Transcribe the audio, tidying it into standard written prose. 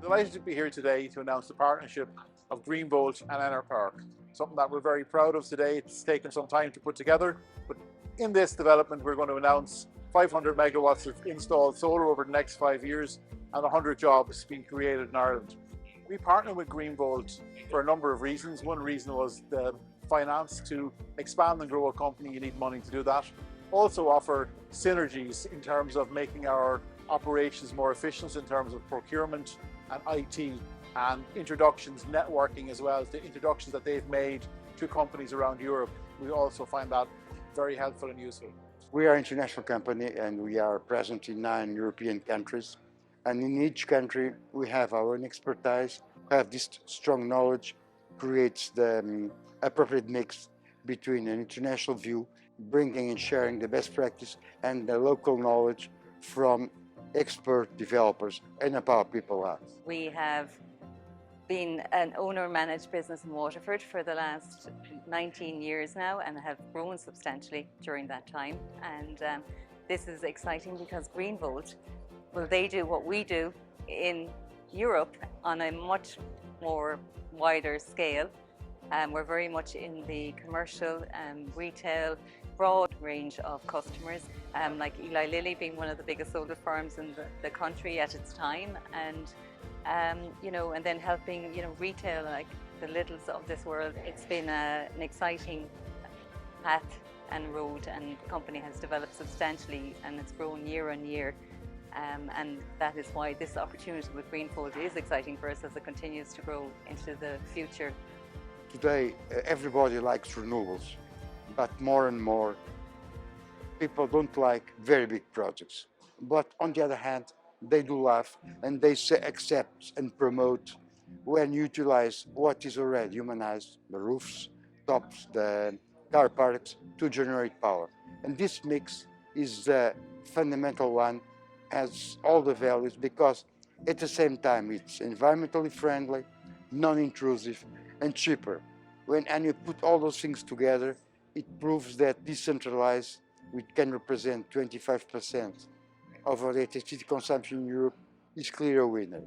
Delighted to be here today to announce the partnership of Greenvolt and Enerpower. Something that we're very proud of today. It's taken some time to put together, but in this development we're going to announce 500 megawatts of installed solar over the next 5 years and 100 jobs being created in Ireland. We partnered with Greenvolt for a number of reasons. One reason was the finance. To expand and grow a company, you need money to do that. Also offer synergies in terms of making our operations more efficient in terms of procurement and IT and introductions, networking as well, the introductions that they've made to companies around Europe. We also find that very helpful and useful. We are an international company and we are present in 9 European countries. And in each country we have our own expertise, have this strong knowledge, creates the appropriate mix between an international view, bringing and sharing the best practice and the local knowledge from expert developers and Power people are. We have been an owner-managed business in Waterford for the last 19 years now and have grown substantially during that time. And this is exciting because Greenvolt, well, they do what we do in Europe on a much more wider scale. We're very much in the commercial, retail, broad range of customers, like Eli Lilly being one of the biggest solar farms in the country at its time, and and then helping retail like the Lidls of this world. It's been an exciting path and road, and the company has developed substantially and it's grown year on year. And that is why this opportunity with Greenvolt is exciting for us as it continues to grow into the future. Today, everybody likes renewables, but more and more people don't like very big projects. But on the other hand, they do laugh and they accept and promote when you utilize what is already humanized, the roofs, tops, the car parks, to generate power. And this mix is the fundamental one, has all the values, because at the same time it's environmentally friendly, non-intrusive and cheaper. When you put all those things together, it proves that decentralized, which can represent 25% of our electricity consumption in Europe, is clearly a winner.